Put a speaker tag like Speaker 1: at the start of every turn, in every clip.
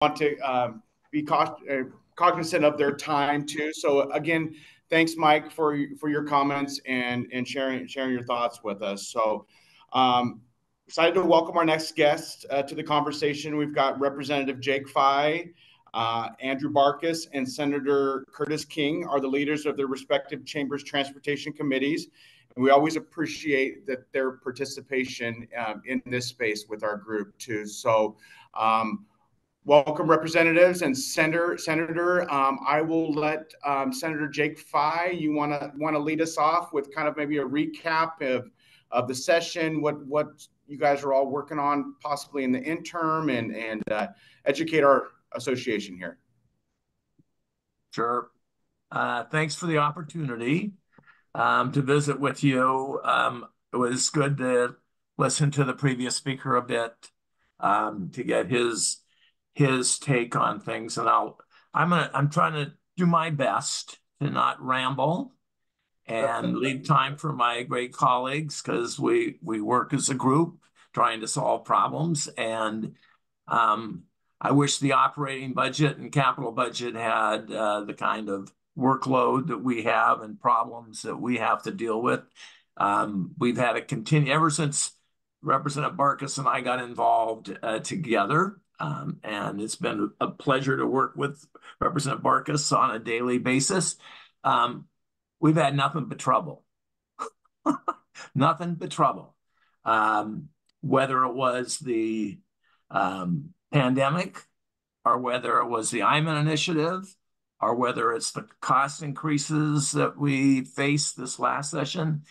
Speaker 1: want to be cognizant of their time too. So again, thanks, Mike, for your comments and sharing your thoughts with us. So excited to welcome our next guest to the conversation. We've got Representative Jake Fye, Andrew Barkis, and Senator Curtis King are the leaders of their respective chambers' transportation committees. And we always appreciate their participation in this space with our group too. So welcome, representatives and Senator. I will let Senator Jake Fye. You want to lead us off with kind of maybe a recap of the session, what you guys are all working on, possibly in the interim, and educate our association here.
Speaker 2: Sure. Thanks for the opportunity to visit with you. It was good to listen to the previous speaker a bit to get his take on things, and I'm trying to do my best to not ramble and leave time for my great colleagues, because we work as a group trying to solve problems. And I wish the operating budget and capital budget had the kind of workload that we have and problems that we have to deal with. We've had it continue ever since Representative Barkis and I got involved together. And it's been a pleasure to work with Representative Barkis on a daily basis. We've had nothing but trouble. Nothing but trouble. Whether it was the pandemic, or whether it was the IMIN initiative, or whether it's the cost increases that we faced this last session,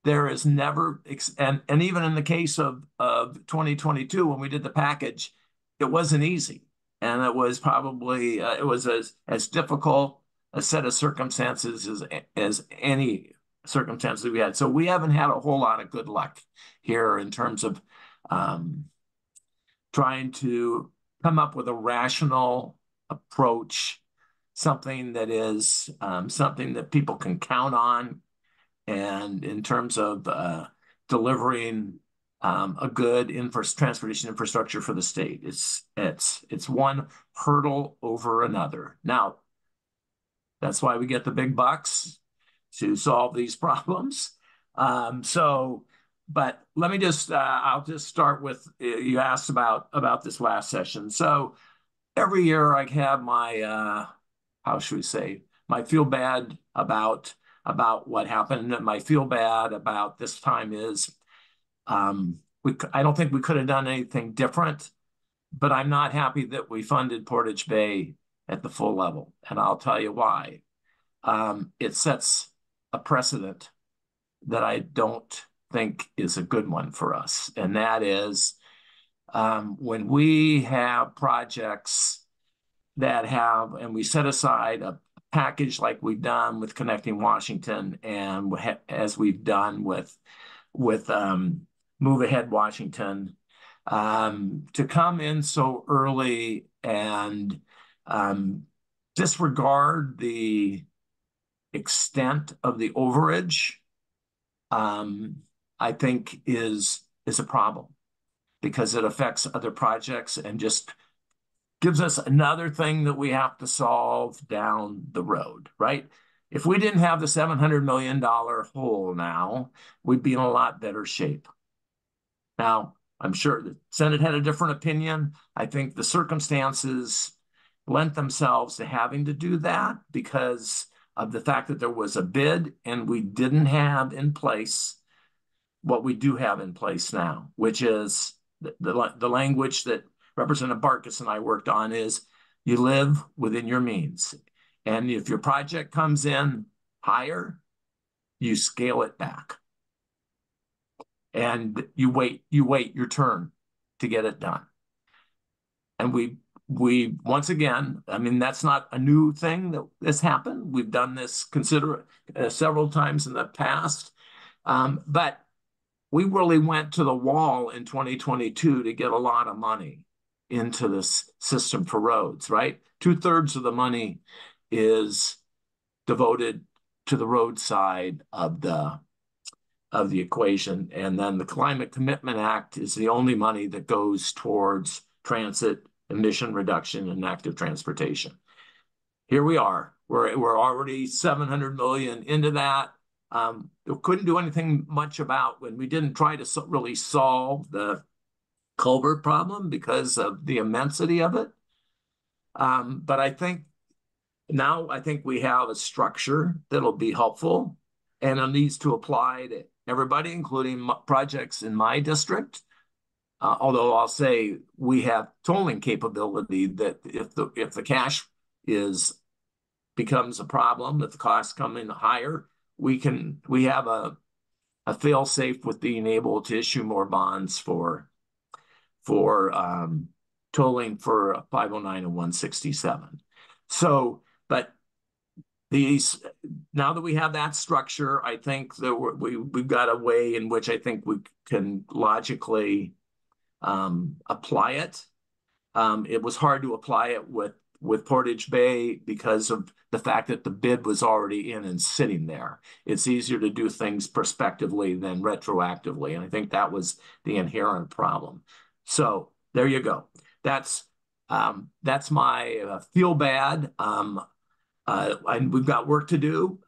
Speaker 2: there is never, and even in the case of 2022, when we did the package, it wasn't easy. And it was probably, it was as difficult a set of circumstances as any circumstances we had. So we haven't had a whole lot of good luck here in terms of trying to come up with a rational approach, something that is something that people can count on, and in terms of delivering a good transportation infrastructure for the state. It's one hurdle over another. Now, that's why we get the big bucks to solve these problems. But let me I'll just start with, you asked about this last session. So every year I have my, how should we say, my feel bad about what happened. My feel bad about this time is, I don't think we could have done anything different, but I'm not happy that we funded Portage Bay at the full level. And I'll tell you why. It sets a precedent that I don't think is a good one for us. And that is, when we have projects that have, and we set aside a package like we've done with Connecting Washington, and as we've done with Move Ahead Washington, to come in so early and disregard the extent of the overage, I think is a problem, because it affects other projects and just gives us another thing that we have to solve down the road, right? If we didn't have the $700 million hole now, we'd be in a lot better shape. Now, I'm sure the Senate had a different opinion. I think the circumstances lent themselves to having to do that because of the fact that there was a bid and we didn't have in place what we do have in place now, which is the language that Representative Barkis and I worked on is you live within your means. And if your project comes in higher, you scale it back. And you wait your turn to get it done. And we once again, I mean, that's not a new thing that has happened. We've done this several times in the past. But we really went to the wall in 2022 to get a lot of money into this system for roads, right? 2/3 of the money is devoted to the road side of the equation. And then the Climate Commitment Act is the only money that goes towards transit emission reduction and active transportation. Here we are. We're already 700 million into that. We couldn't do anything much about when we didn't try to really solve the culvert problem because of the immensity of it. But I think we have a structure that'll be helpful, and it needs to apply to everybody, including projects in my district. Although I'll say we have tolling capability that if the cash becomes a problem, if the costs come in higher, we have a fail safe with being able to issue more bonds for tolling for 509 and 167. So, but now that we have that structure, I think that we've got a way in which I think we can logically apply it. It was hard to apply it with Portage Bay because of the fact that the bid was already in and sitting there. It's easier to do things prospectively than retroactively, and I think that was the inherent problem. So there you go. That's my feel bad. And we've got work to do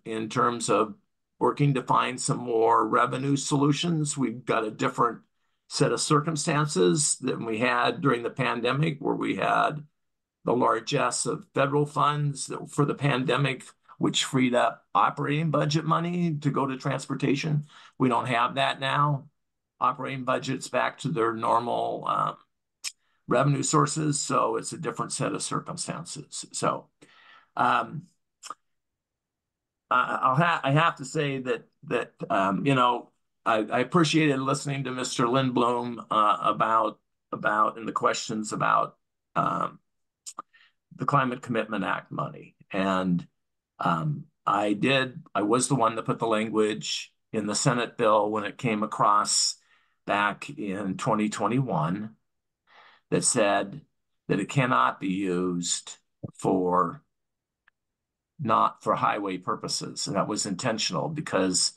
Speaker 2: in terms of working to find some more revenue solutions. We've got a different set of circumstances than we had during the pandemic, where we had the largesse of federal funds for the pandemic, which freed up operating budget money to go to transportation. We don't have that now. Operating budgets back to their normal revenue sources, so it's a different set of circumstances. So I have to say that I appreciated listening to Mr. Lindblom about and the questions about the Climate Commitment Act money. And I was the one that put the language in the Senate bill when it came across back in 2021 that said that it cannot be used not for highway purposes. And that was intentional because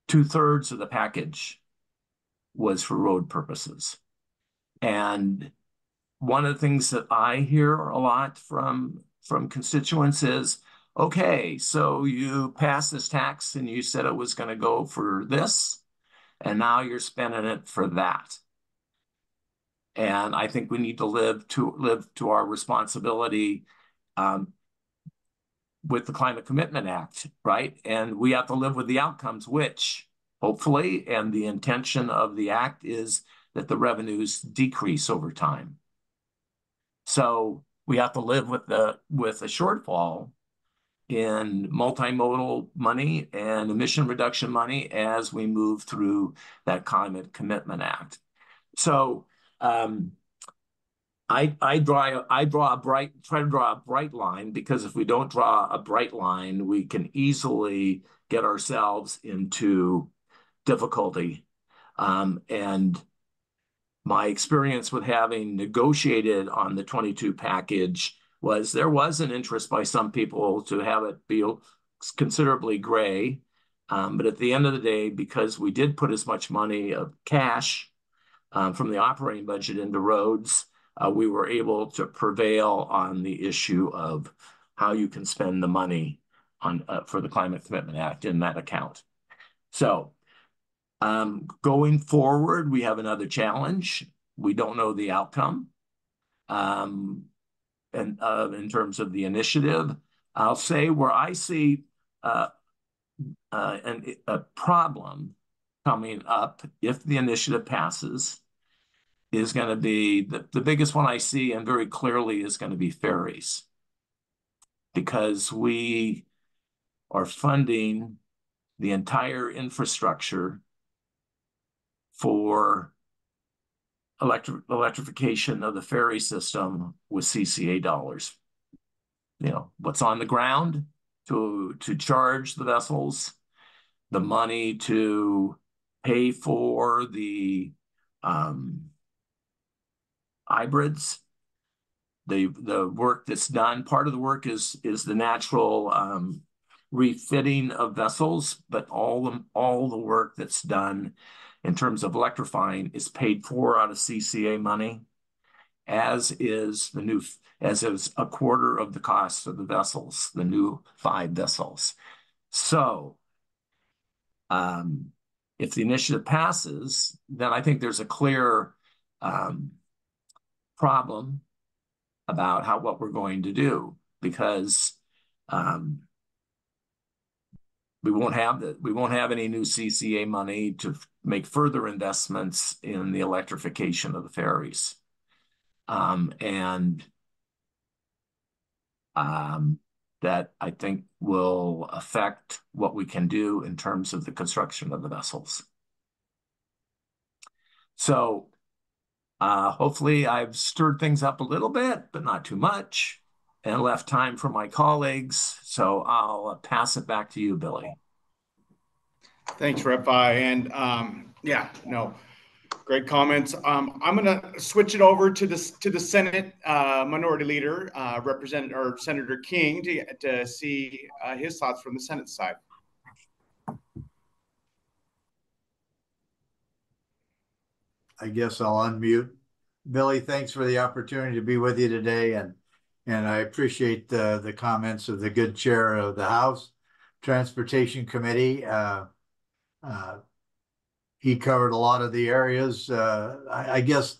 Speaker 2: 2/3 of the package was for road purposes. And one of the things that I hear a lot from constituents is, okay, so you passed this tax and you said it was going to go for this, and now you're spending it for that. And I think we need to live to our responsibility with the Climate Commitment Act, right? And we have to live with the outcomes, which hopefully, and the intention of the act is that the revenues decrease over time. So we have to live with a shortfall in multimodal money and emission reduction money as we move through that Climate Commitment Act. So I try to draw a bright line, because if we don't draw a bright line, we can easily get ourselves into difficulty. And my experience with having negotiated on the 22 package was there was an interest by some people to have it be considerably gray. But at the end of the day, because we did put as much money of cash from the operating budget into roads, we were able to prevail on the issue of how you can spend the money for the Climate Commitment Act in that account. So going forward, we have another challenge. We don't know the outcome. And in terms of the initiative, I'll say where I see a problem coming up if the initiative passes is going to be the biggest one I see, and very clearly is going to be ferries, because we are funding the entire infrastructure for electrification of the ferry system with CCA dollars. What's on the ground to charge the vessels, the money to pay for the hybrids, the work that's done. Part of the work is the natural refitting of vessels, but all the work that's done in terms of electrifying is paid for out of CCA money. as is a quarter of the cost of the vessels, the new 5 vessels. So if the initiative passes, then I think there's a clear problem about what we're going to do, because we won't have any new CCA money to make further investments in the electrification of the ferries. And that I think will affect what we can do in terms of the construction of the vessels. So hopefully I've stirred things up a little bit, but not too much, and left time for my colleagues. So I'll pass it back to you, Billy.
Speaker 1: Thanks, Rep. And yeah, no, great comments. I'm going to switch it over to the Senate Minority Leader, Senator King, to see his thoughts from the Senate side.
Speaker 3: I guess I'll unmute. Billy, thanks for the opportunity to be with you today, and I appreciate the comments of the good chair of the House Transportation Committee. He covered a lot of the areas. I guess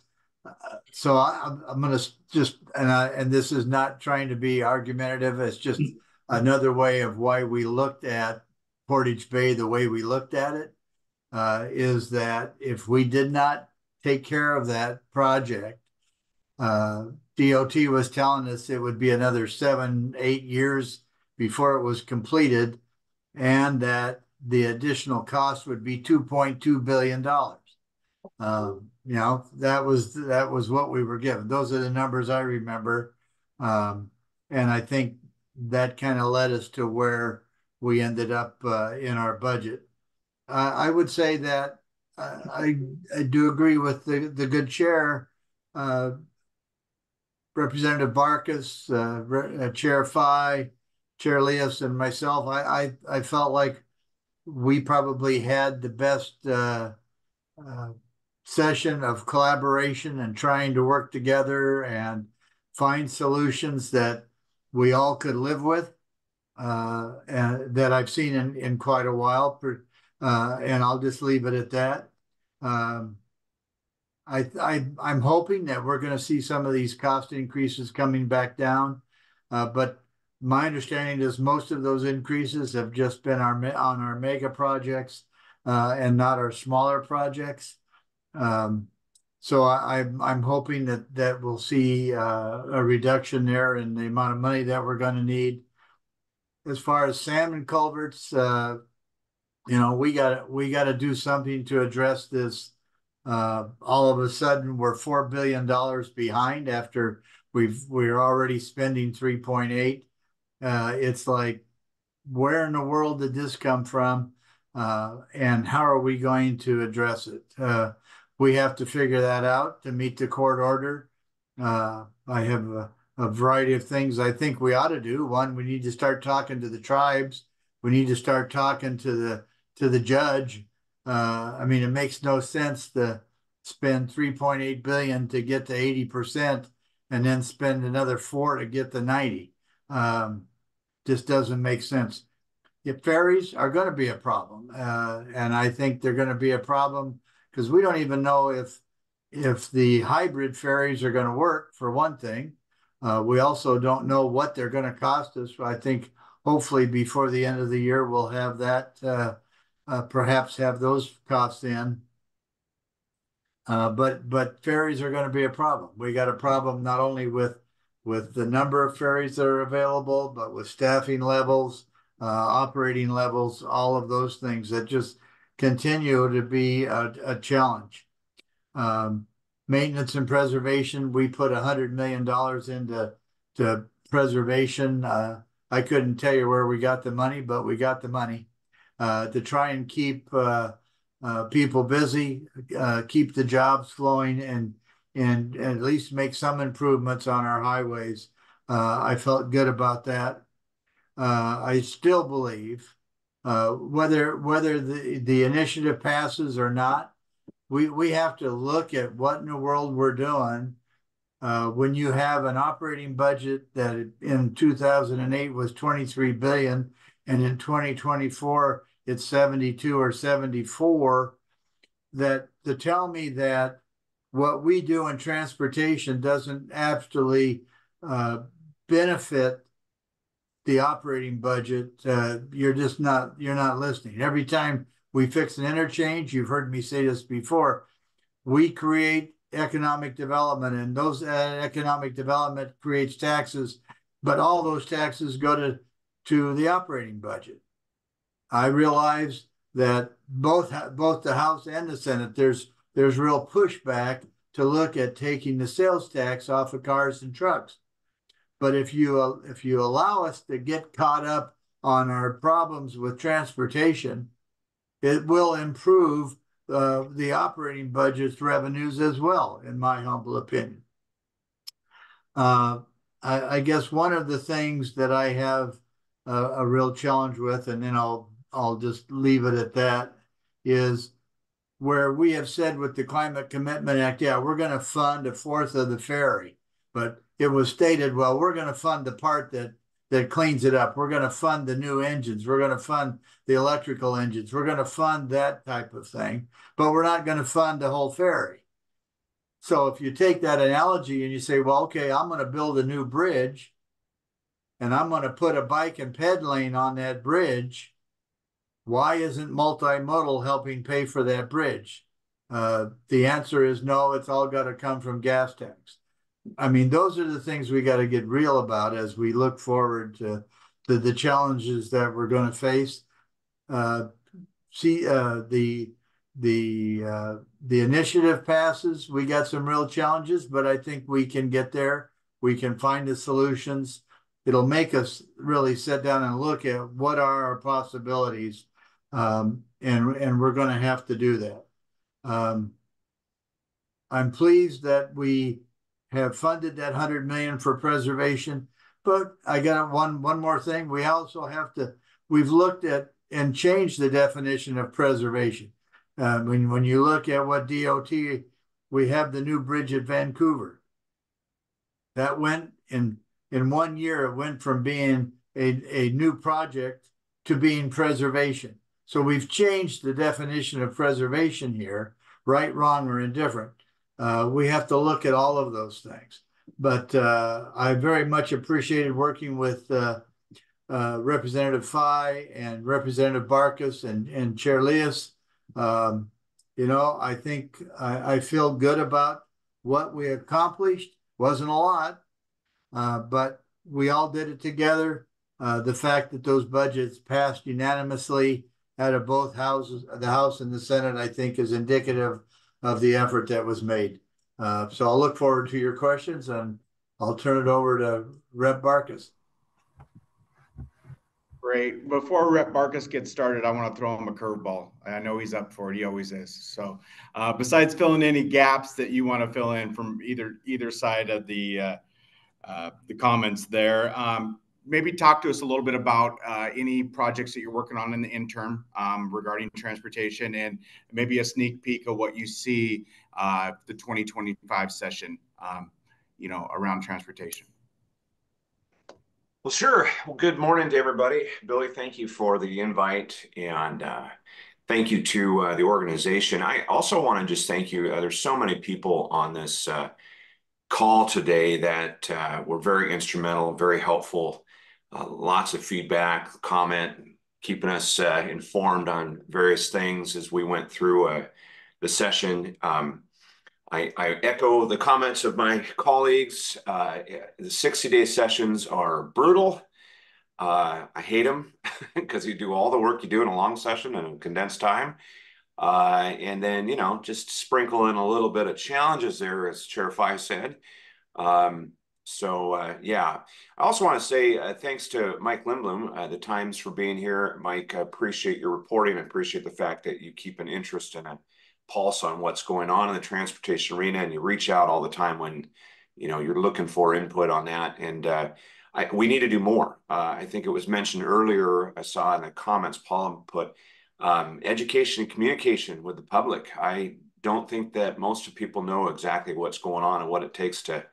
Speaker 3: so. I'm going to just and this is not trying to be argumentative. It's just another way of why we looked at Portage Bay the way we looked at it. Is that if we did not take care of that project, DOT was telling us it would be another 7-8 years before it was completed, and that the additional cost would be $2.2 billion. You know, that was what we were given. Those are the numbers I remember. And I think that kind of led us to where we ended up in our budget. I would say that I do agree with the good chair, Representative Barkis, Chair Fye, Chair Leas, and myself. I felt like we probably had the best session of collaboration and trying to work together and find solutions that we all could live with, and that I've seen in quite a while. And I'll just leave it at that. I'm hoping that we're going to see some of these cost increases coming back down, but my understanding is most of those increases have just been on our mega projects and not our smaller projects. So I'm hoping that we'll see a reduction there in the amount of money that we're going to need. As far as salmon culverts, you know, we got to do something to address this. All of a sudden, we're $4 billion behind after we're already spending 3.8. It's like, where in the world did this come from? And how are we going to address it? We have to figure that out to meet the court order. I have a variety of things I think we ought to do. One, we need to start talking to the tribes. We need to start talking to the judge. I mean, it makes no sense to spend 3.8 billion to get to 80% and then spend another 4 to get to 90. Just doesn't make sense. If ferries are going to be a problem, and I think they're going to be a problem because we don't even know if the hybrid ferries are going to work, for one thing. We also don't know what they're going to cost us. I think hopefully before the end of the year we'll have that, perhaps have those costs in. But ferries are going to be a problem. We got a problem not only with the number of ferries that are available, but with staffing levels, operating levels, all of those things that just continue to be a challenge. Maintenance and preservation, we put $100 million into preservation. I couldn't tell you where we got the money, but we got the money to try and keep people busy, keep the jobs flowing, and at least make some improvements on our highways. I felt good about that. I still believe whether the initiative passes or not, we have to look at what in the world we're doing When you have an operating budget that in 2008 was 23 billion, and in 2024 it's 72 or 74, that to tell me that what we do in transportation doesn't actually benefit the operating budget, you're not listening. Every time we fix an interchange, you've heard me say this before, we create economic development, and those economic development creates taxes, but all those taxes go to the operating budget. I realize that both the House and the Senate, there's real pushback to look at taking the sales tax off of cars and trucks. But if you allow us to get caught up on our problems with transportation, it will improve the operating budget's revenues as well, in my humble opinion. I guess one of the things that I have a real challenge with, and then I'll just leave it at that, is where we have said with the Climate Commitment Act, yeah, we're going to fund a fourth of the ferry, but it was stated, well, we're going to fund the part that cleans it up. We're going to fund the new engines. We're going to fund the electrical engines. We're going to fund that type of thing, but we're not going to fund the whole ferry. So if you take that analogy and you say, well, okay, I'm going to build a new bridge and I'm going to put a bike and ped lane on that bridge, why isn't multimodal helping pay for that bridge? The answer is no, it's all got to come from gas tax. I mean, those are the things we got to get real about as we look forward to the challenges that we're going to face. The initiative passes, we got some real challenges, but I think we can get there. We can find the solutions. It'll make us really sit down and look at what are our possibilities, and we're going to have to do that. I'm pleased that we have funded that 100 million for preservation, but I got one more thing. We also have to, we've looked at and changed the definition of preservation. When you look at what DOT, we have the new bridge at Vancouver. That went in 1 year, it went from being a new project to being preservation. So we've changed the definition of preservation here, right, wrong, or indifferent. We have to look at all of those things. But I very much appreciated working with Representative Fye and Representative Barkis and Chair Leas. You know, I think I feel good about what we accomplished. Wasn't a lot, but we all did it together. The fact that those budgets passed unanimously out of both houses, the House and the Senate, I think is indicative of the effort that was made. So I'll look forward to your questions, and I'll turn it over to Rep. Barkis.
Speaker 1: Great. Before Rep. Barkis gets started, I want to throw him a curveball. I know he's up for it. He always is. So besides filling any gaps that you want to fill in from either side of the comments there, maybe talk to us a little bit about any projects that you're working on in the interim regarding transportation, and maybe a sneak peek of what you see the 2025 session, around transportation.
Speaker 4: Well, sure. Well, good morning to everybody. Billy, thank you for the invite, and thank you to the organization. I also want to just thank you. There's so many people on this call today that were very instrumental, very helpful. Lots of feedback, comment, keeping us informed on various things as we went through the session. I echo the comments of my colleagues. The 60-day sessions are brutal. I hate them because you do all the work you do in a long session in a condensed time. And then, just sprinkle in a little bit of challenges there, as Chair Fye said. Yeah. I also want to say thanks to Mike Lindblom, the Times, for being here. Mike, I appreciate your reporting. I appreciate the fact that you keep an interest and a pulse on what's going on in the transportation arena, and you reach out all the time when you're looking for input on that. And we need to do more. I think it was mentioned earlier, I saw in the comments Paul put, education and communication with the public. I don't think that most people know exactly what's going on and what it takes to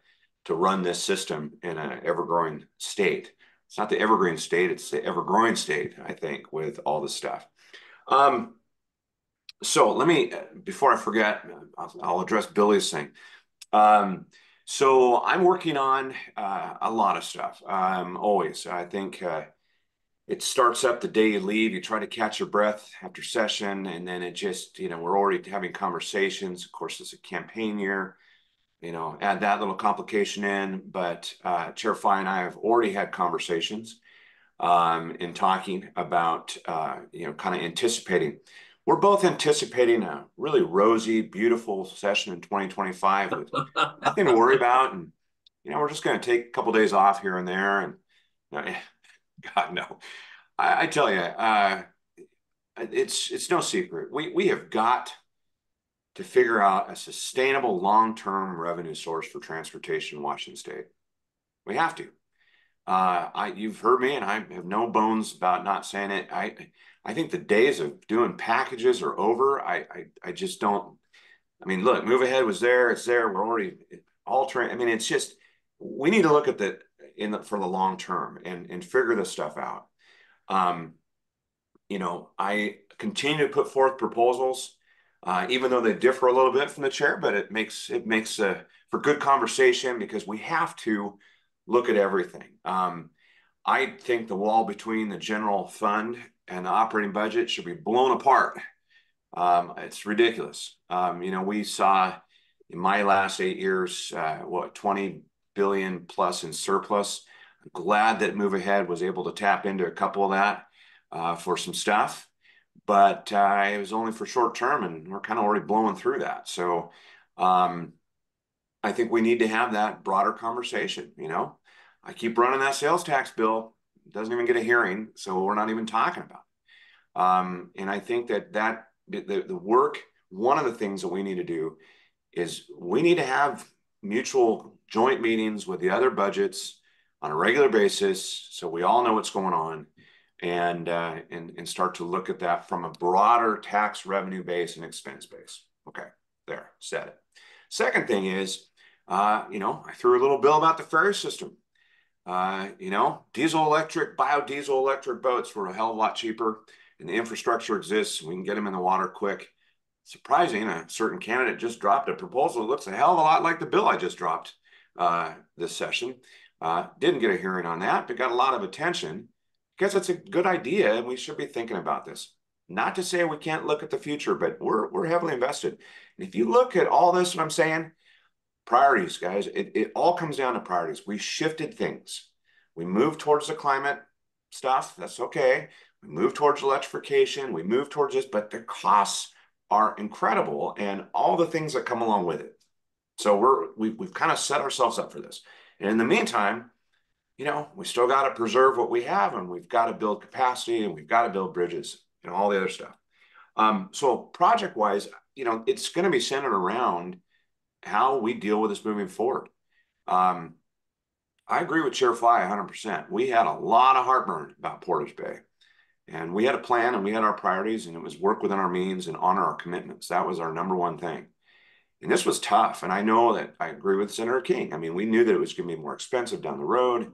Speaker 4: to run this system in an ever-growing state. It's not the evergreen state, it's the ever-growing state, I think, with all this stuff. So let me, before I forget, I'll address Billy's thing. So I'm working on a lot of stuff. Always, I think it starts up the day you leave. You try to catch your breath after session, and then it just, we're already having conversations. Of course, it's a campaign year. Add that little complication in. But Chair Fye and I have already had conversations in talking about, kind of anticipating. We're both anticipating a really rosy, beautiful session in 2025 with nothing to worry about. And, we're just going to take a couple of days off here and there. And God, no. I tell you, it's no secret. We have got to figure out a sustainable long-term revenue source for transportation in Washington State. We have to. You've heard me, and I have no bones about not saying it. I think the days of doing packages are over. I just don't. I mean, look, Move Ahead was there. It's there. We're already altering. I mean, it's just, we need to look at for the long term and figure this stuff out. I continue to put forth proposals, even though they differ a little bit from the chair, but it makes for good conversation, because we have to look at everything. I think the wall between the general fund and the operating budget should be blown apart. It's ridiculous. We saw in my last 8 years, 20 billion plus in surplus. I'm glad that Move Ahead was able to tap into a couple of that for some stuff, but it was only for short term, and we're kind of already blowing through that. So I think we need to have that broader conversation. I keep running that sales tax bill. It doesn't even get a hearing, so we're not even talking about it. And I think that the work, one of the things that we need to do is we need to have mutual joint meetings with the other budgets on a regular basis, so we all know what's going on, and start to look at that from a broader tax revenue base and expense base. Okay, there, said it. Second thing is, I threw a little bill about the ferry system. Diesel electric, biodiesel electric boats were a hell of a lot cheaper, and the infrastructure exists. We can get them in the water quick. Surprising, a certain candidate just dropped a proposal that looks a hell of a lot like the bill I just dropped this session. Didn't get a hearing on that, but got a lot of attention because it's a good idea, and we should be thinking about this. Not to say we can't look at the future, but we're heavily invested. And if you look at all this, what I'm saying, priorities, guys, it all comes down to priorities. We shifted things. We moved towards the climate stuff. That's okay. We moved towards electrification. We moved towards this, but the costs are incredible, and all the things that come along with it. So we've kind of set ourselves up for this. And in the meantime, we still got to preserve what we have, and we've got to build capacity, and we've got to build bridges and all the other stuff. So project-wise, it's going to be centered around how we deal with this moving forward. I agree with Chair Fye 100%. We had a lot of heartburn about Portage Bay, and we had a plan, and we had our priorities, and it was work within our means and honor our commitments. That was our number one thing. And this was tough. And I know that I agree with Senator King. I mean, we knew that it was going to be more expensive down the road,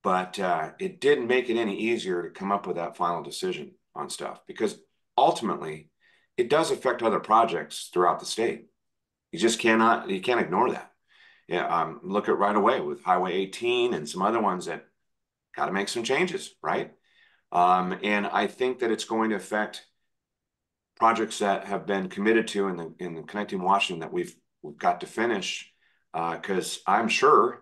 Speaker 4: but it didn't make it any easier to come up with that final decision on stuff, because ultimately it does affect other projects throughout the state. You can't ignore that. Yeah, look at right away with Highway 18 and some other ones that got to make some changes, right? And I think that it's going to affect projects that have been committed to in the Connecting Washington that we've got to finish, because I'm sure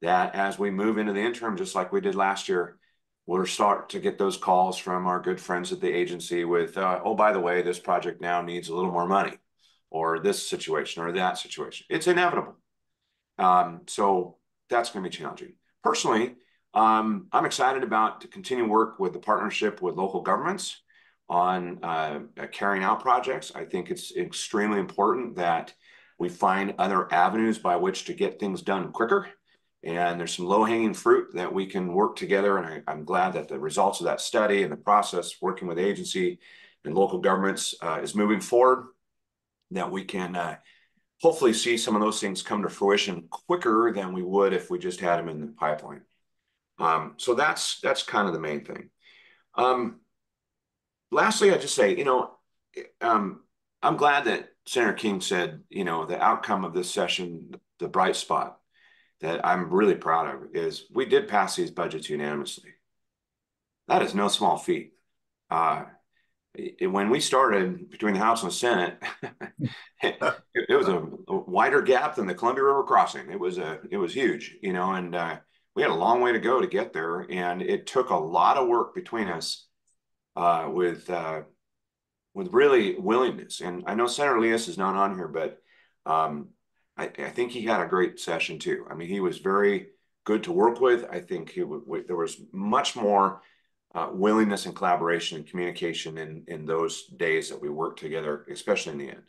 Speaker 4: that as we move into the interim, just like we did last year, we'll start to get those calls from our good friends at the agency with, oh, by the way, this project now needs a little more money, or this situation or that situation. It's inevitable. So that's going to be challenging. Personally, I'm excited to continue work with the partnership with local governments on carrying out projects. I think it's extremely important that we find other avenues by which to get things done quicker. And there's some low-hanging fruit that we can work together. And I'm glad that the results of that study and the process working with the agency and local governments is moving forward, that we can hopefully see some of those things come to fruition quicker than we would if we just had them in the pipeline. So that's kind of the main thing. Lastly, I just say, I'm glad that Senator King said, the outcome of this session, the bright spot that I'm really proud of is we did pass these budgets unanimously. That is no small feat. When we started between the House and the Senate, it was a wider gap than the Columbia River crossing. It was huge, and we had a long way to go to get there, and it took a lot of work between us with really willingness. And I know Senator Leas is not on here, but I think he had a great session too. I mean, he was very good to work with. I think there was much more willingness and collaboration and communication in those days that we worked together, especially in the end.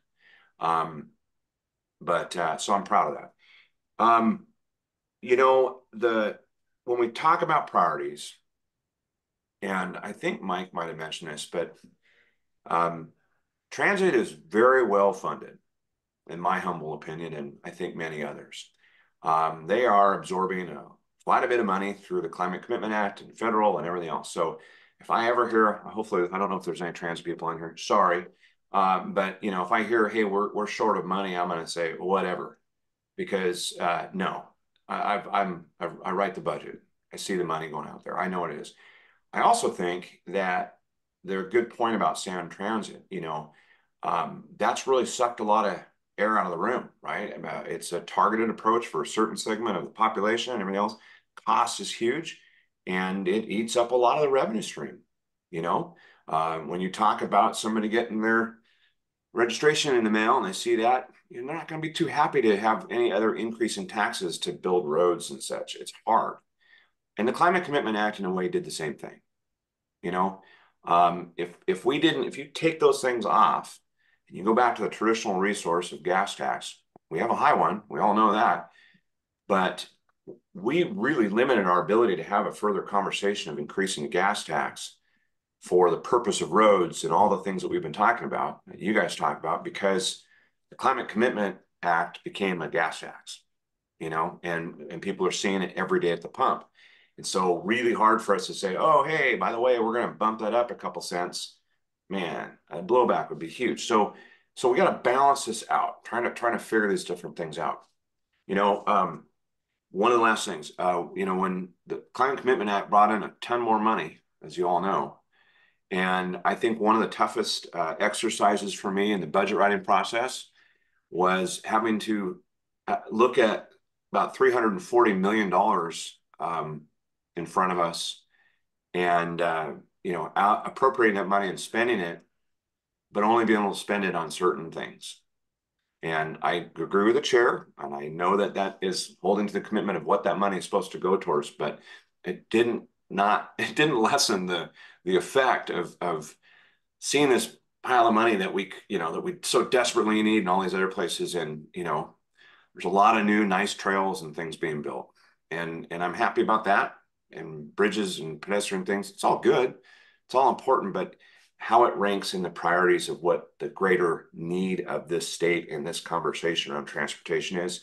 Speaker 4: So I'm proud of that. When we talk about priorities, and I think Mike might have mentioned this, but transit is very well funded, in my humble opinion, and I think many others. They are absorbing quite a bit of money through the Climate Commitment Act and federal and everything else. So if I ever hear, hopefully, I don't know if there's any trans people in here, sorry. But if I hear, hey, we're short of money, I'm going to say whatever, because no, I write the budget. I see the money going out there. I know what it is. I also think that their good point about sand transit, that's really sucked a lot of air out of the room, right? It's a targeted approach for a certain segment of the population and everything else. Cost is huge, and it eats up a lot of the revenue stream. When you talk about somebody getting their registration in the mail and they see that, you're not going to be too happy to have any other increase in taxes to build roads and such. It's hard. And the Climate Commitment Act, in a way, did the same thing. If you take those things off and you go back to the traditional resource of gas tax, we have a high one. We all know that. But we really limited our ability to have a further conversation of increasing the gas tax for the purpose of roads and all the things that we've been talking about, that you guys talk about, because the Climate Commitment Act became a gas tax, and people are seeing it every day at the pump. And so really hard for us to say, oh, hey, by the way, we're going to bump that up a couple cents. Man, a blowback would be huge. So we got to balance this out, trying to figure these different things out. One of the last things, when the Climate Commitment Act brought in a ton more money, as you all know, and I think one of the toughest exercises for me in the budget writing process was having to look at about $340 million in front of us, and appropriating that money and spending it, but only being able to spend it on certain things. And I agree with the chair, and I know that is holding to the commitment of what that money is supposed to go towards, but it didn't lessen the effect of seeing this pile of money that we so desperately need in all these other places. And there's a lot of new nice trails and things being built, and I'm happy about that, and bridges and pedestrian things. It's all good, it's all important, but how it ranks in the priorities of what the greater need of this state and this conversation on transportation is,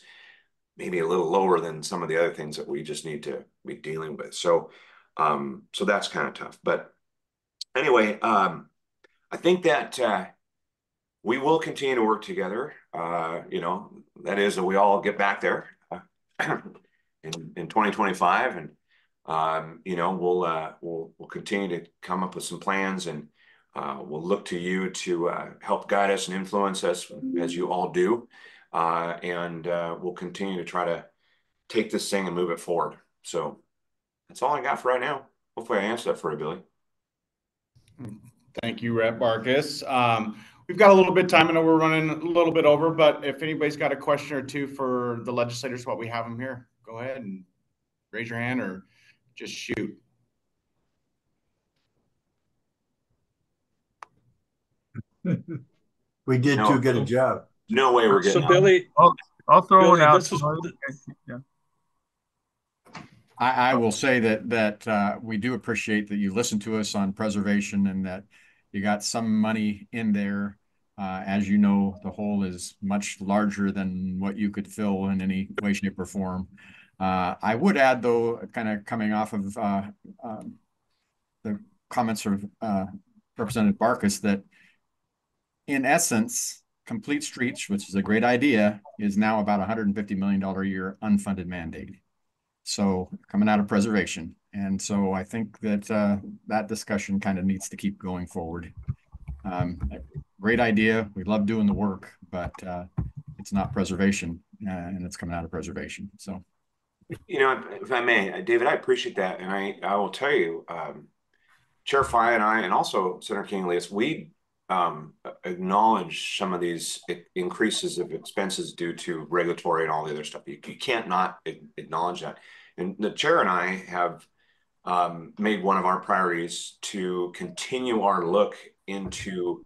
Speaker 4: maybe a little lower than some of the other things that we just need to be dealing with. So that's kind of tough. But anyway, I think that we will continue to work together. That is, that we all get back there in 2025, and we'll continue to come up with some plans, and we'll look to you to help guide us and influence us, as you all do, and we'll continue to try to take this thing and move it forward. So that's all I got for right now. Hopefully I answered that for you, Billy.
Speaker 1: Thank you, Rep. Barkis. We've got a little bit of time. I know we're running a little bit over, but if anybody's got a question or two for the legislators while we have them here, go ahead and raise your hand or just shoot.
Speaker 3: We did too good a job.
Speaker 4: No way we're getting
Speaker 5: so Billy,
Speaker 6: I'll throw
Speaker 5: Billy,
Speaker 6: it out.
Speaker 5: Yeah.
Speaker 6: I will say that we do appreciate that you listened to us on preservation, and that you got some money in there As you know, the hole is much larger than what you could fill in any way, shape, or form. I would add, though, kind of coming off of the comments of Representative Barkis, that in essence, Complete Streets, which is a great idea, is now about $150 million a year unfunded mandate. So coming out of preservation. And so I think that that discussion kind of needs to keep going forward. Great idea. We love doing the work, but it's not preservation, and it's coming out of preservation. So,
Speaker 4: if I may, David, I appreciate that, and I will tell you, Chair Fry and I, and also Senator King-Elias, we acknowledge some of these increases of expenses due to regulatory and all the other stuff. You can't not acknowledge that. And the chair and I have made one of our priorities to continue our look into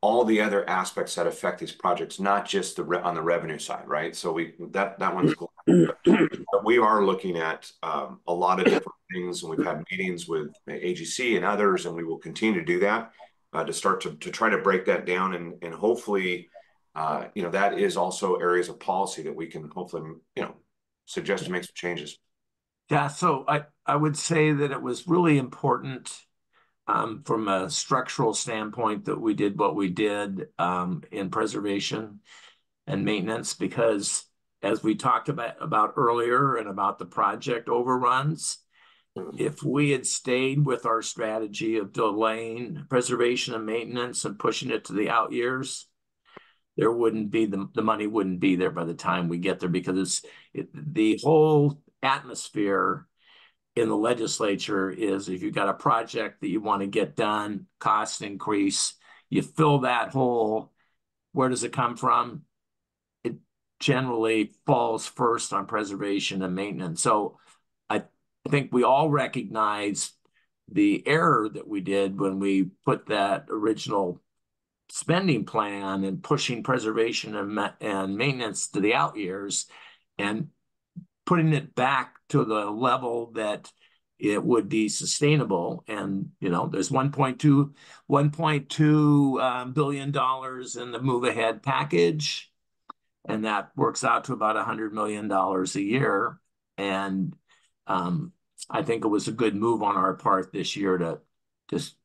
Speaker 4: all the other aspects that affect these projects, not just on the revenue side, right? So that one's cool. But we are looking at a lot of different things, and we've had meetings with AGC and others, and we will continue to do that to start to try to break that down, and hopefully, that is also areas of policy that we can hopefully, suggest to make some changes.
Speaker 2: Yeah, so I would say that it was really important from a structural standpoint that we did what we did in preservation and maintenance, because as we talked about earlier and about the project overruns, if we had stayed with our strategy of delaying preservation and maintenance and pushing it to the out years, there wouldn't be the money wouldn't be there by the time we get there, because the whole atmosphere in the legislature is, if you've got a project that you want to get done, costs increase, you fill that hole. Where does it come from? It generally falls first on preservation and maintenance. So I think we all recognize the error that we did when we put that original spending plan and pushing preservation and maintenance to the out years, and putting it back to the level that it would be sustainable. And there's $1.2 billion in the move ahead package, and that works out to about $100 million a year. And I think it was a good move on our part this year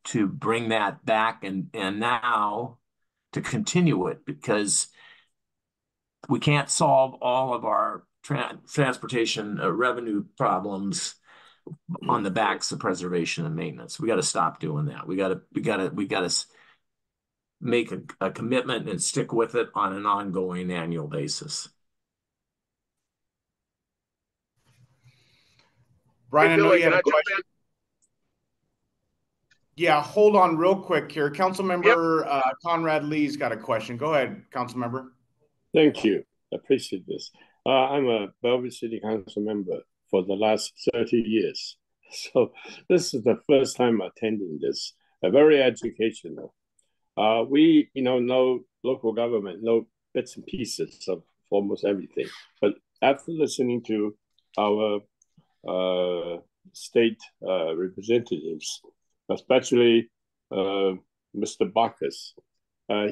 Speaker 2: to bring that back and now to continue it, because we can't solve all of our transportation revenue problems on the backs of preservation and maintenance. We got to stop doing that. We got to make a commitment and stick with it on an ongoing annual basis.
Speaker 1: Brian,
Speaker 5: Hey,
Speaker 1: I know
Speaker 5: Billy,
Speaker 1: you had a question. Yeah, hold on real quick here. Councilmember Conrad Lee's got a question. Go ahead, Councilmember.
Speaker 7: Thank you. I appreciate this. I'm a Bellevue City Council member for the last 30 years. So this is the first time attending this. Very educational. We, know local government, know bits and pieces of almost everything. But after listening to our state representatives, especially Mr. Barkis,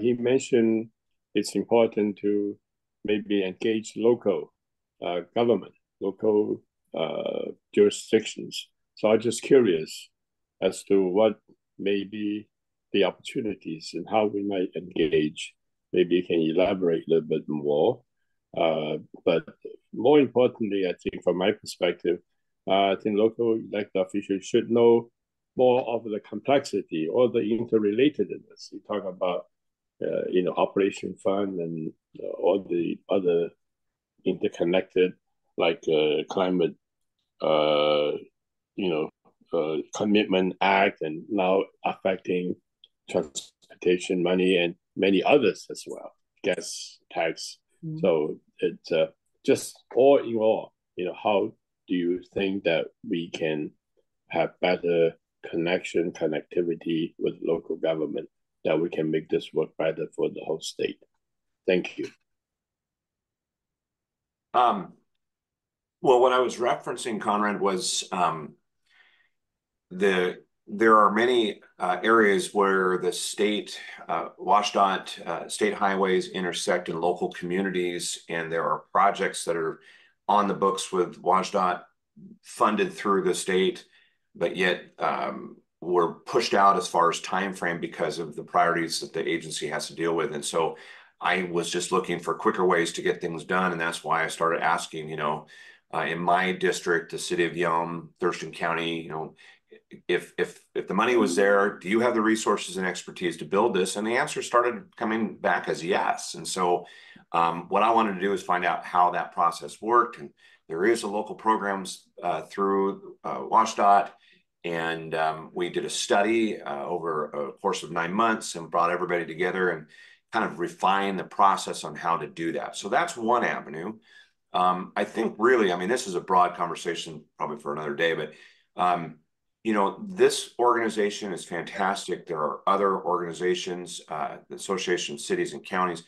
Speaker 7: he mentioned it's important to maybe engage local government, local jurisdictions. So I'm just curious as to what may be the opportunities and how we might engage. Maybe you can elaborate a little bit more. But more importantly, I think from my perspective, I think local elected officials should know more of the complexity or the interrelatedness. You talk about operation fund and all the other interconnected, like climate, commitment act, and now affecting transportation money and many others as well, gas tax. Mm-hmm. So it's just all in all, how do you think that we can have better connectivity with local government, that we can make this work better for the whole state? Thank you.
Speaker 4: Well, what I was referencing, Conrad, was the there are many areas where the state, WSDOT, state highways intersect in local communities, and there are projects that are on the books with WSDOT funded through the state, but yet were pushed out as far as time frame because of the priorities that the agency has to deal with. And so I was just looking for quicker ways to get things done, and that's why I started asking, in my district, the city of Yelm, Thurston County, if the money was there, do you have the resources and expertise to build this? And the answer started coming back as yes. And so what I wanted to do is find out how that process worked. And there is a local programs through WSDOT. And we did a study over a course of 9 months and brought everybody together and kind of refined the process on how to do that. So that's one avenue. I think really, I mean, this is a broad conversation probably for another day, but this organization is fantastic. There are other organizations, the Association of Cities and Counties.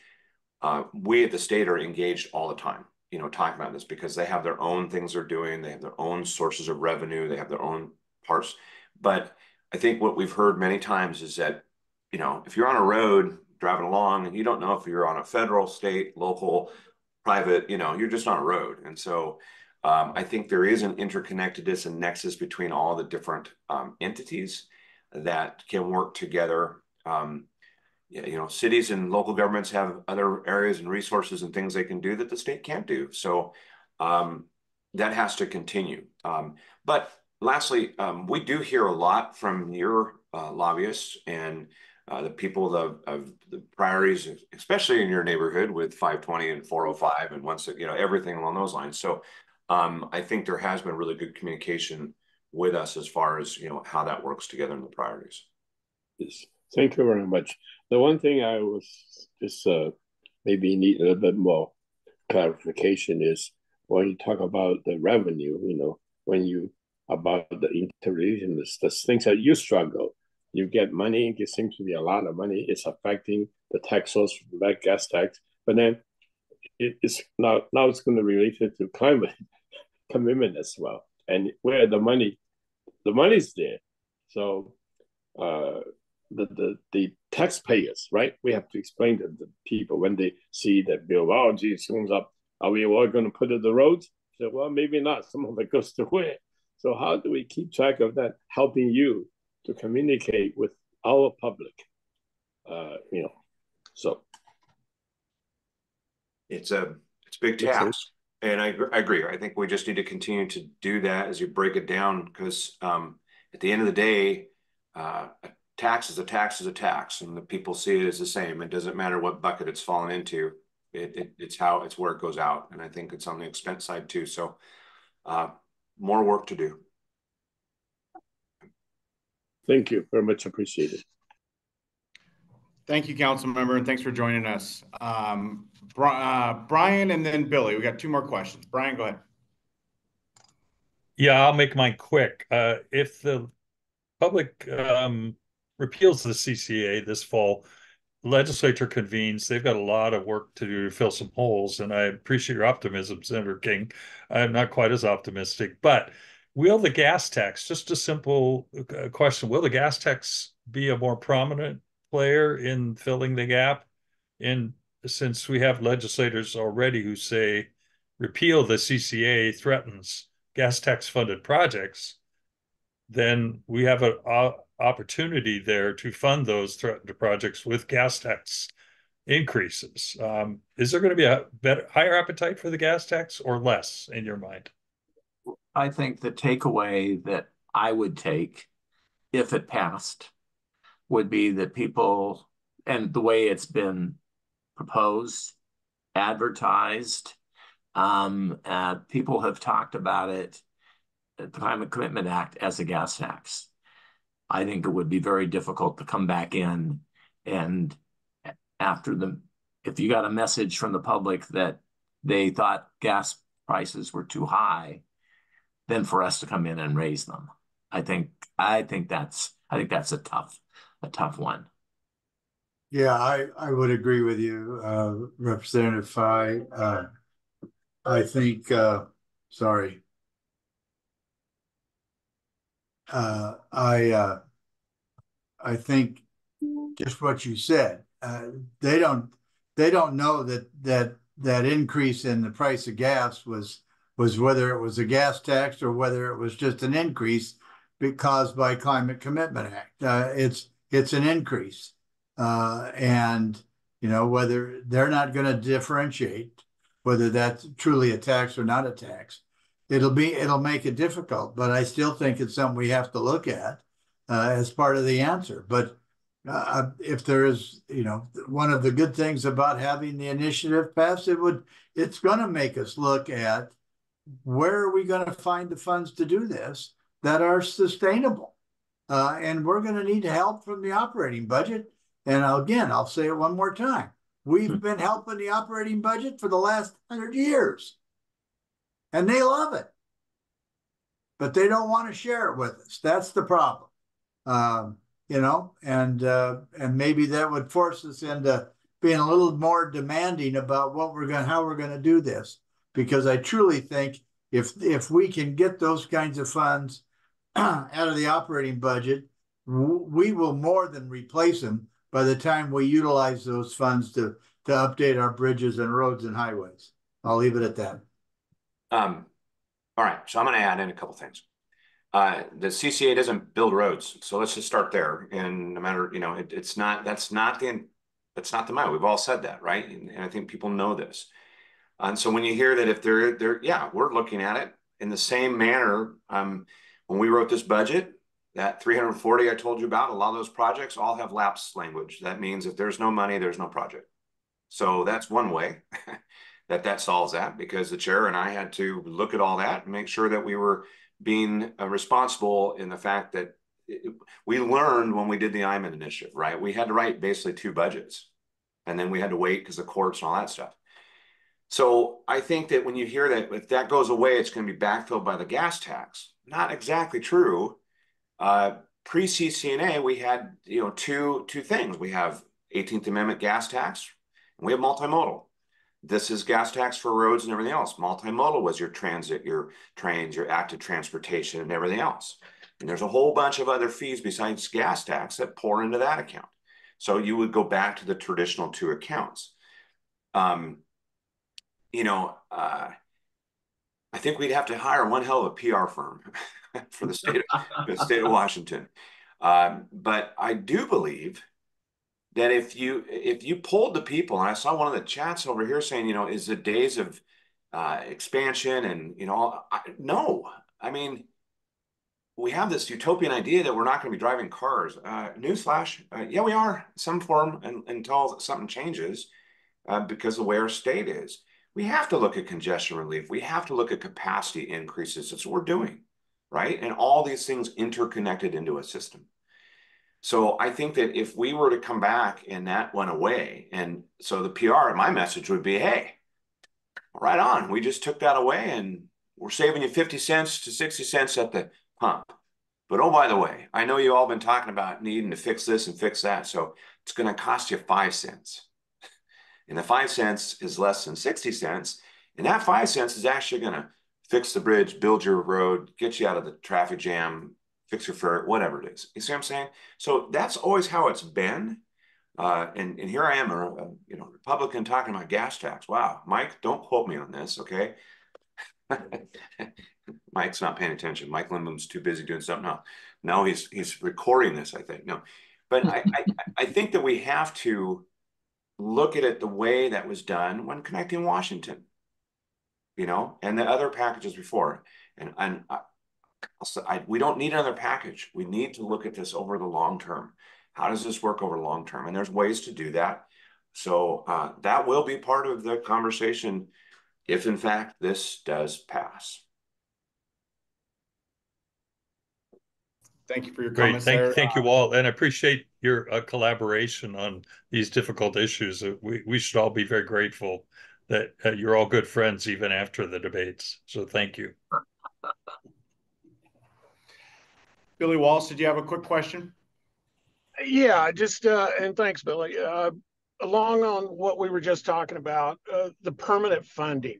Speaker 4: We at the state are engaged all the time, talking about this because they have their own things they're doing. They have their own sources of revenue. They have their own parts. But I think what we've heard many times is that, if you're on a road driving along and you don't know if you're on a federal, state, local, private, you're just on a road. And so I think there is an interconnectedness and nexus between all the different entities that can work together. Cities and local governments have other areas and resources and things they can do that the state can't do. So that has to continue. But lastly, we do hear a lot from your lobbyists and the people of the priorities, especially in your neighborhood with 520 and 405 and once, everything along those lines. So I think there has been really good communication with us as far as, how that works together in the priorities.
Speaker 7: Yes. Thank you very much. The one thing I was just maybe need a little bit more clarification is when you talk about the revenue, about the interrelation, the things that you struggle, you get money, it seems to be a lot of money, it's affecting the tax source, like gas tax, but then it's now it's going to relate it to climate commitment as well. And where the money's there. So the taxpayers, right? We have to explain to the people when they see that bill, oh, geez, comes up, are we all going to put it on the roads? So, well, maybe not. Some of it goes to where? So how do we keep track of that, helping you to communicate with our public? So
Speaker 4: it's a big task. And I agree. I think we just need to continue to do that as you break it down, because at the end of the day, a tax is a tax is a tax, and the people see it as the same. It doesn't matter what bucket it's fallen into. It's where it goes out. And I think it's on the expense side too. So more work to do.
Speaker 7: Thank you. Very much appreciated.
Speaker 1: Thank you, council member, and thanks for joining us. Brian and then Billy. We got 2 more questions. Brian, go ahead.
Speaker 5: Yeah, I'll make mine quick. If the public repeals the CCA this fall, legislature convenes. They've got a lot of work to do to fill some holes, and I appreciate your optimism, Senator King. I'm not quite as optimistic, but will the gas tax, just a simple question, will the gas tax be a more prominent player in filling the gap? And since we have legislators already who say repeal the CCA threatens gas tax funded projects, then we have an opportunity there to fund those threatened projects with gas tax increases. Is there going to be a higher appetite for the gas tax or less in your mind?
Speaker 2: I think the takeaway that I would take if it passed would be that people, and the way it's been proposed, advertised, people have talked about it, the Climate Commitment Act, as a gas tax. I think it would be very difficult to come back in and if you got a message from the public that they thought gas prices were too high, then for us to come in and raise them. I think that's a tough one.
Speaker 3: Yeah, I would agree with you, Representative Fye. I think, I think just what you said. They don't know that increase in the price of gas was whether it was a gas tax or whether it was just an increase caused by Climate Commitment Act. It's an increase, and whether they're not going to differentiate whether that's truly a tax or not a tax. It'll make it difficult, but I still think it's something we have to look at as part of the answer. But if there is, one of the good things about having the initiative pass, it's going to make us look at where are we going to find the funds to do this that are sustainable, and we're going to need help from the operating budget. And again, I'll say it one more time: we've been helping the operating budget for the last 100 years, and they love it, but they don't want to share it with us. That's the problem. And maybe that would force us into being a little more demanding about how we're going to do this, because I truly think if we can get those kinds of funds out of the operating budget, we will more than replace them by the time we utilize those funds to update our bridges and roads and highways. I'll leave it at that.
Speaker 4: All right, so I'm going to add in a couple things. The CCA doesn't build roads, so let's just start there. And no matter, that's not the money. We've all said that, right? And I think people know this. And so when you hear that, if we're looking at it in the same manner. When we wrote this budget, that 340 I told you about, a lot of those projects all have lapse language. That means if there's no money, there's no project. So that's one way that solves that, because the chair and I had to look at all that and make sure that we were being responsible in the fact that we learned when we did the IMIN initiative, right? We had to write basically 2 budgets, and then we had to wait because of courts and all that stuff. So I think that when you hear that, if that goes away, it's going to be backfilled by the gas tax. Not exactly true. Pre-CCNA, we had two things. We have 18th Amendment gas tax, and we have multimodal. This is gas tax for roads and everything else. Multimodal was your transit, your trains, your active transportation, and everything else. And there's a whole bunch of other fees besides gas tax that pour into that account. So you would go back to the traditional 2 accounts. I think we'd have to hire one hell of a PR firm for the state of Washington. But I do believe that if you polled the people, and I saw one of the chats over here saying, is the days of expansion and no. I mean, we have this utopian idea that we're not going to be driving cars. Newsflash, yeah, we are in some form until something changes, because of the way our state is. We have to look at congestion relief. We have to look at capacity increases. That's what we're doing, right? And all these things interconnected into a system. So I think that if we were to come back and that went away, and so the PR, my message would be, hey, right on. We just took that away and we're saving you 50 cents to 60 cents at the pump. But oh, by the way, I know you all been talking about needing to fix this and fix that. So it's going to cost you 5 cents. And the 5 cents is less than 60 cents. And that 5 cents is actually going to fix the bridge, build your road, get you out of the traffic jam, fix your fare, whatever it is. You see what I'm saying? So that's always how it's been. And here I am, a Republican talking about gas tax. Wow, Mike, don't quote me on this, okay? Mike's not paying attention. Mike Lindblom's too busy doing something else. No, he's recording this, I think. No, but I think that we have to look at it the way that was done when connecting Washington, and the other packages before. And we don't need another package. We need to look at this over the long term. How does this work over long term? And there's ways to do that. So that will be part of the conversation if, in fact, this does pass.
Speaker 1: Thank you for your
Speaker 5: Great.
Speaker 1: comments there.
Speaker 5: Thank you all. And I appreciate your collaboration on these difficult issues. We should all be very grateful that you're all good friends even after the debates. So thank you.
Speaker 1: Billy Walsh, did you have a quick question?
Speaker 8: Yeah, just and thanks, Billy. Along on what we were just talking about, the permanent funding.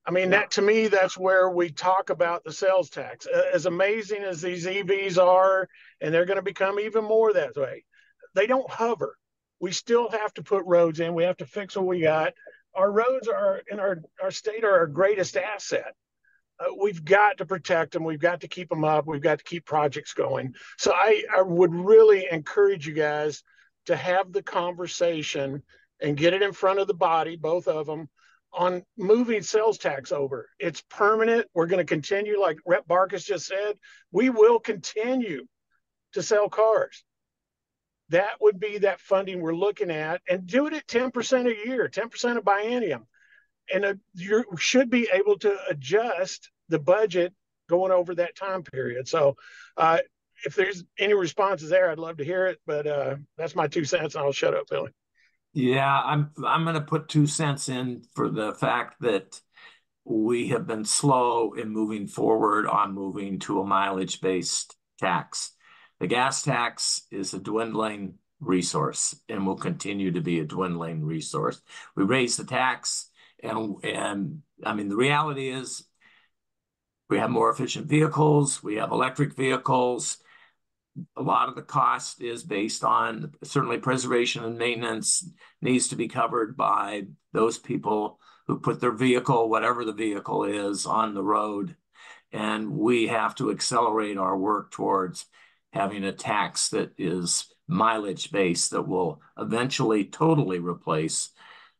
Speaker 8: I mean, that to me, that's where we talk about the sales tax. As amazing as these EVs are, and they're going to become even more that way, they don't hover. We still have to put roads in. We have to fix what we got. Our roads are in our state are our greatest asset. We've got to protect them. We've got to keep them up. We've got to keep projects going. So I would really encourage you guys to have the conversation and get it in front of the body, both of them, on moving sales tax over. It's permanent. We're going to continue, like Rep Barkis just said, we will continue to sell cars. That would be that funding we're looking at, and do it at 10% a year, 10% of biennium. And you should be able to adjust the budget going over that time period. So if there's any responses there, I'd love to hear it, but that's my 2 cents, and I'll shut up, Billy.
Speaker 2: Yeah, I'm going to put 2 cents in for the fact that we have been slow in moving forward on moving to a mileage-based tax. The gas tax is a dwindling resource and will continue to be a dwindling resource. We raised the tax, and I mean, the reality is we have more efficient vehicles, we have electric vehicles. A lot of the cost is based on certainly preservation and maintenance needs to be covered by those people who put their vehicle, whatever the vehicle is, on the road. And we have to accelerate our work towards having a tax that is mileage based that will eventually totally replace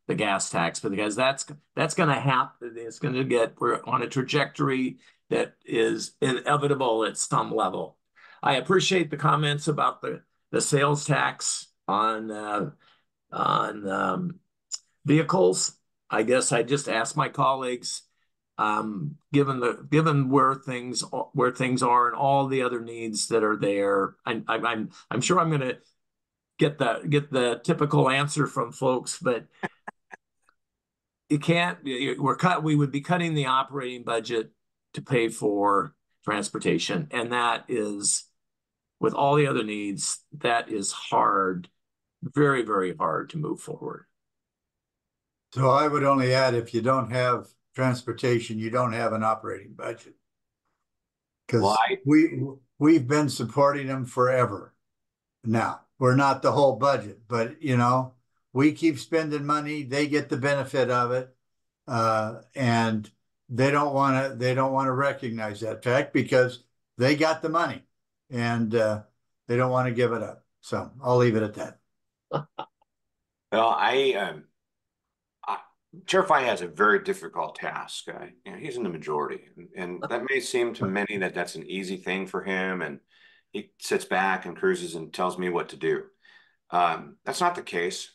Speaker 2: the gas tax, because that's going to happen. It's going to we're on a trajectory that is inevitable at some level. I appreciate the comments about the sales tax on vehicles. I guess I just asked my colleagues, given where things are and all the other needs that are there, I'm sure I'm going to get the typical answer from folks, but you can't. We would be cutting the operating budget to pay for transportation, and that is, with all the other needs, that is hard, very, very hard to move forward.
Speaker 3: So I would only add, if you don't have transportation, you don't have an operating budget. Because we've been supporting them forever. Now, we're not the whole budget, but you know, we keep spending money, they get the benefit of it. And they don't want to recognize that fact because they got the money, and they don't want to give it up. So I'll leave it at that.
Speaker 4: Well, Chair Fine has a very difficult task. He's in the majority, and that may seem to many that that's an easy thing for him, and he sits back and cruises and tells me what to do. That's not the case,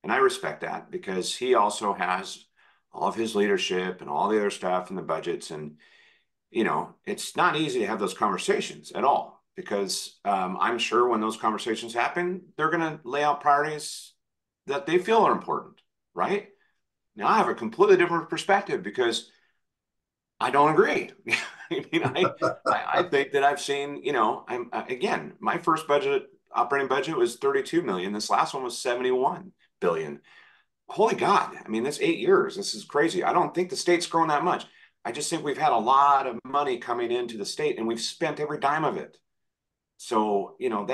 Speaker 4: and I respect that, because he also has all of his leadership and all the other stuff in the budgets, and you know, it's not easy to have those conversations at all, because I'm sure when those conversations happen, they're going to lay out priorities that they feel are important, right? Now I have a completely different perspective because I don't agree. I mean, I think that I've seen, you know, again, my first operating budget was 32 million. This last one was 71 billion. Holy God. I mean, that's 8 years. This is crazy. I don't think the state's grown that much. I just think we've had a lot of money coming into the state, and we've spent every dime of it. So, you know,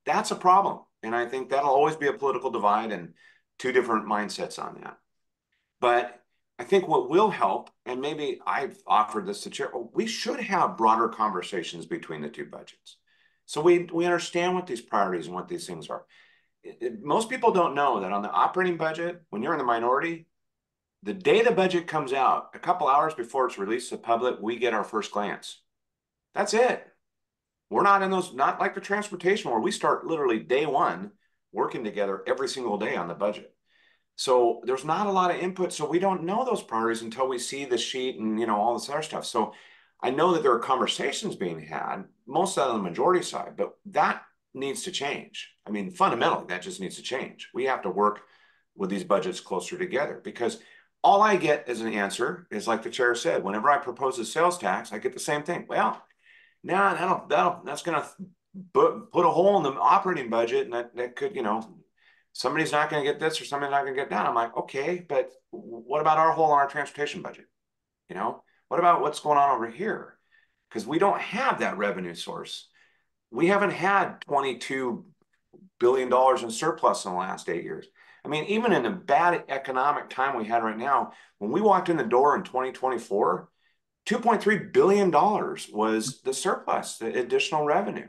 Speaker 4: that's a problem. And I think that'll always be a political divide and two different mindsets on that. But I think what will help, and maybe I've offered this to Chair, we should have broader conversations between the two budgets. So we understand what these priorities and what these things are. Most people don't know that on the operating budget, when you're in the minority, the day the budget comes out, a couple hours before it's released to the public, we get our first glance. That's it. We're not in those, not like the transportation where we start literally day one working together every single day on the budget. So there's not a lot of input. So we don't know those priorities until we see the sheet and, you know, all this other stuff. So I know that there are conversations being had, most on the majority side, but that needs to change. I mean, fundamentally, that just needs to change. We have to work with these budgets closer together, because all I get as an answer is, like the chair said, whenever I propose a sales tax, I get the same thing. Well, nah, that's going to put a hole in the operating budget, and that could, you know, somebody's not going to get this or somebody's not going to get that. I'm like, okay, but what about our hole in our transportation budget? You know, what about what's going on over here? Because we don't have that revenue source. We haven't had $22 billion in surplus in the last 8 years. I mean, even in the bad economic time we had right now, when we walked in the door in 2024, $2.3 billion was the surplus, the additional revenue,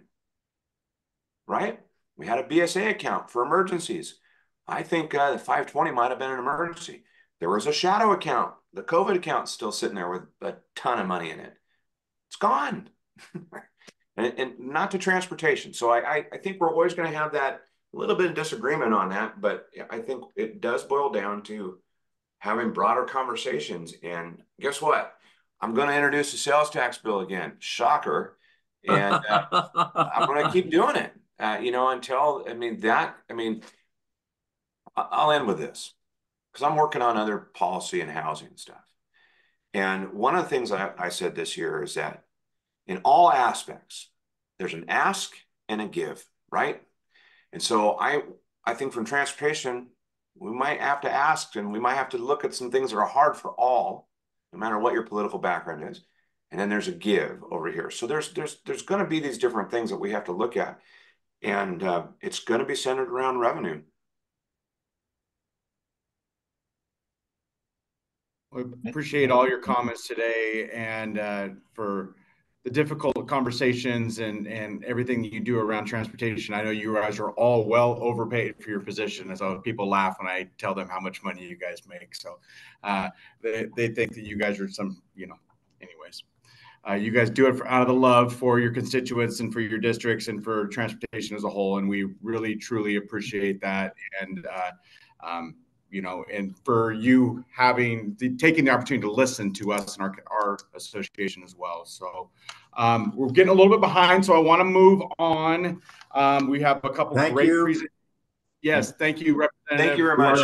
Speaker 4: right? We had a BSA account for emergencies. I think the 520 might have been an emergency. There was a shadow account. The COVID account's still sitting there with a ton of money in it. It's gone. and not to transportation. So I think we're always going to have that little bit of disagreement on that, but I think it does boil down to having broader conversations. And guess what? I'm going to introduce the sales tax bill again. Shocker. And I'm going to keep doing it, until, I'll end with this because I'm working on other policy and housing and stuff. And one of the things I said this year is that in all aspects, there's an ask and a give, right? And so I think from transportation, we might have to ask and we might have to look at some things that are hard for all, no matter what your political background is. And then there's a give over here. So there's going to be these different things that we have to look at. And it's going to be centered around revenue.
Speaker 1: We appreciate all your comments today and for the difficult conversations and everything that you do around transportation. I know you guys are all well overpaid for your position. As people laugh when I tell them how much money you guys make. So they think that you guys are some, anyways. You guys do it out of the love for your constituents and for your districts and for transportation as a whole. And we really, truly appreciate that. And, and for you taking the opportunity to listen to us and our association as well. So we're getting a little bit behind, so I want to move on. We have a couple great presentations. Yes, thank you, Representative.
Speaker 4: Thank you very much.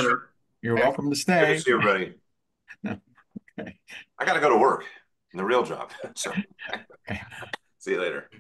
Speaker 6: You're welcome to stay.
Speaker 4: Good to see everybody. Okay. I got to go to work in the real job. So see you later.